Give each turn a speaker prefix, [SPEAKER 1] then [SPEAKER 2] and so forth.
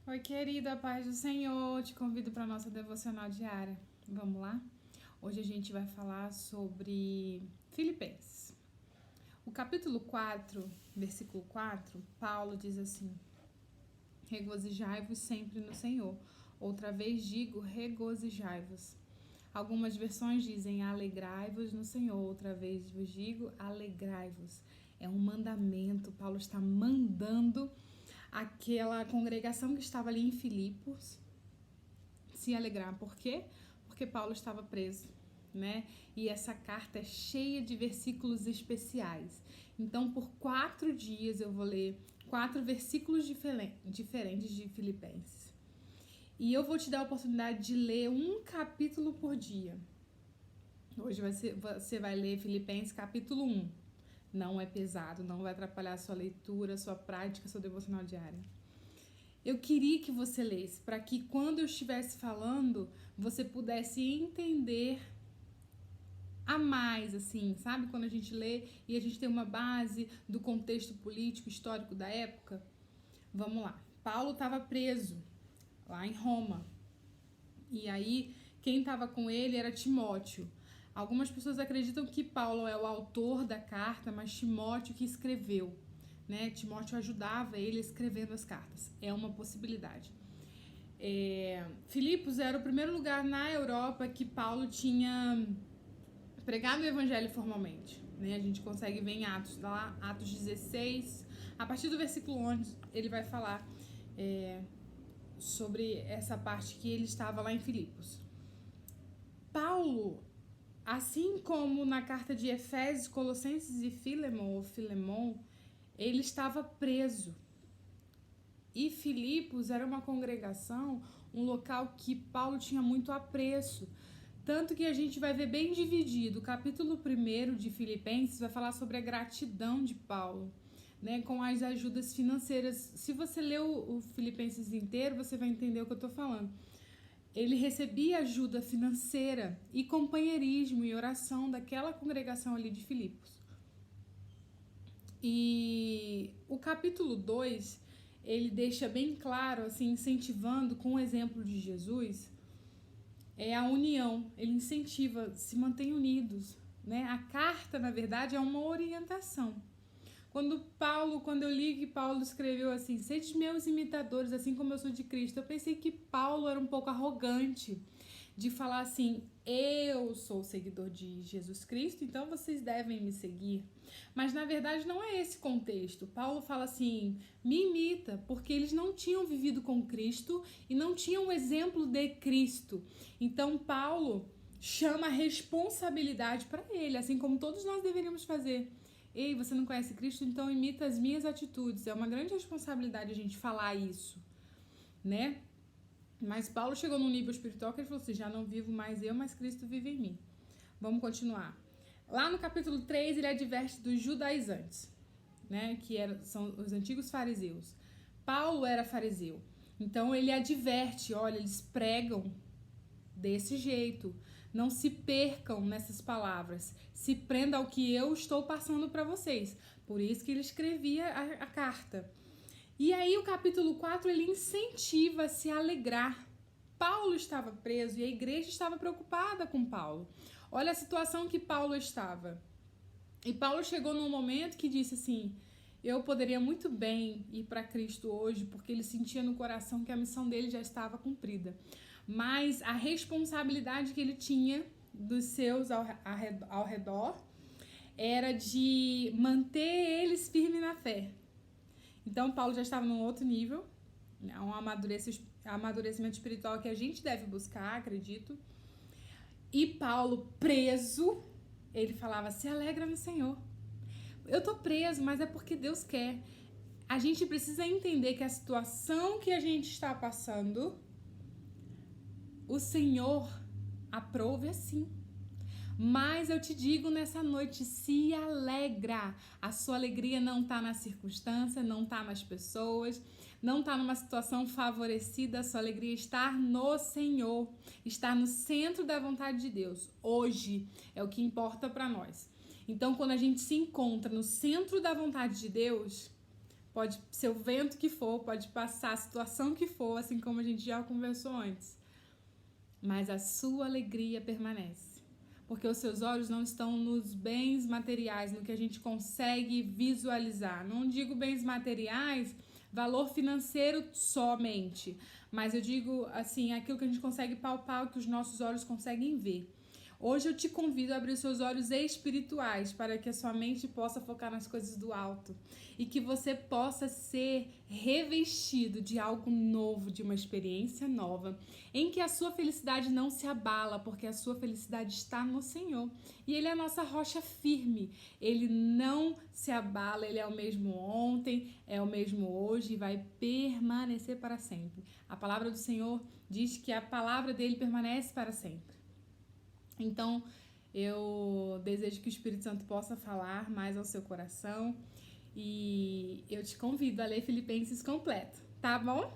[SPEAKER 1] Oi, querida, a paz do Senhor. Te convido para a nossa devocional diária. Vamos lá? Hoje a gente vai falar sobre Filipenses. O capítulo 4, versículo 4, Paulo diz assim: Regozijai-vos sempre no Senhor. Outra vez digo, regozijai-vos. Algumas versões dizem alegrai-vos no Senhor. Outra vez vos digo, alegrai-vos. É um mandamento. Paulo está mandando aquela congregação que estava ali em Filipos se alegrar. Por quê? Porque Paulo estava preso, né? E essa carta é cheia de versículos especiais. Então, por 4 dias eu vou ler 4 versículos diferentes de Filipenses. E eu vou te dar a oportunidade de ler um capítulo por dia. Hoje você vai ler Filipenses capítulo 1. Não é pesado, não vai atrapalhar a sua leitura, sua prática, seu devocional diário. Eu queria que você lesse, para que quando eu estivesse falando, você pudesse entender a mais, assim, sabe? Quando a gente lê e a gente tem uma base do contexto político, histórico da época. Vamos lá. Paulo estava preso lá em Roma. E aí, quem estava com ele era Timóteo. Algumas pessoas acreditam que Paulo é o autor da carta, mas Timóteo que escreveu, né? Timóteo ajudava ele escrevendo as cartas. É uma possibilidade. Filipos era o primeiro lugar na Europa que Paulo tinha pregado o evangelho formalmente, né? A gente consegue ver em Atos, lá, Atos 16, a partir do versículo 11, ele vai falar sobre essa parte que ele estava lá em Filipos. Paulo, assim como na carta de Efésios, Colossenses e Filemon, ele estava preso. E Filipos era uma congregação, um local que Paulo tinha muito apreço. Tanto que a gente vai ver bem dividido. O capítulo 1 de Filipenses vai falar sobre a gratidão de Paulo, né, com as ajudas financeiras. Se você ler o Filipenses inteiro, você vai entender o que eu estou falando. Ele recebia ajuda financeira e companheirismo e oração daquela congregação ali de Filipos. E o capítulo 2, ele deixa bem claro, assim, incentivando com o exemplo de Jesus, a união. Ele incentiva, se mantém unidos, né? A carta, na verdade, é uma orientação. Quando eu li que Paulo escreveu assim, sede meus imitadores, assim como eu sou de Cristo, eu pensei que Paulo era um pouco arrogante de falar assim, eu sou seguidor de Jesus Cristo, então vocês devem me seguir. Mas na verdade não é esse contexto. Paulo fala assim, me imita, porque eles não tinham vivido com Cristo e não tinham o exemplo de Cristo. Então Paulo chama a responsabilidade para ele, assim como todos nós deveríamos fazer. Ei, você não conhece Cristo, então imita as minhas atitudes. É uma grande responsabilidade a gente falar isso, né? Mas Paulo chegou num nível espiritual que ele falou assim, já não vivo mais eu, mas Cristo vive em mim. Vamos continuar. Lá no capítulo 3, ele adverte dos judaizantes, né? São os antigos fariseus. Paulo era fariseu. Então ele adverte, olha, eles pregam desse jeito. Não se percam nessas palavras. Se prenda ao que eu estou passando para vocês. Por isso que ele escrevia a carta. E aí o capítulo 4, ele incentiva a se alegrar. Paulo estava preso e a igreja estava preocupada com Paulo. Olha a situação que Paulo estava. E Paulo chegou num momento que disse assim, eu poderia muito bem ir para Cristo hoje, porque ele sentia no coração que a missão dele já estava cumprida. Mas a responsabilidade que ele tinha dos seus ao redor era de manter eles firmes na fé. Então, Paulo já estava num outro nível, um amadurecimento espiritual que a gente deve buscar, acredito. E Paulo, preso, ele falava, se alegra no Senhor. Eu tô preso, mas é porque Deus quer. A gente precisa entender que a situação que a gente está passando, o Senhor aprove assim. Mas eu te digo nessa noite, se alegra. A sua alegria não está na circunstância, não está nas pessoas, não está numa situação favorecida. A sua alegria está no Senhor, está no centro da vontade de Deus. Hoje é o que importa para nós. Então, quando a gente se encontra no centro da vontade de Deus, pode ser o vento que for, pode passar a situação que for, assim como a gente já conversou antes. Mas a sua alegria permanece. Porque os seus olhos não estão nos bens materiais, no que a gente consegue visualizar. Não digo bens materiais, valor financeiro somente, mas eu digo assim, aquilo que a gente consegue palpar, o que os nossos olhos conseguem ver. Hoje eu te convido a abrir os seus olhos espirituais para que a sua mente possa focar nas coisas do alto e que você possa ser revestido de algo novo, de uma experiência nova, em que a sua felicidade não se abala, porque a sua felicidade está no Senhor. E Ele é a nossa rocha firme, Ele não se abala, Ele é o mesmo ontem, é o mesmo hoje e vai permanecer para sempre. A palavra do Senhor diz que a palavra dele permanece para sempre. Então, eu desejo que o Espírito Santo possa falar mais ao seu coração e eu te convido a ler Filipenses completo, tá bom?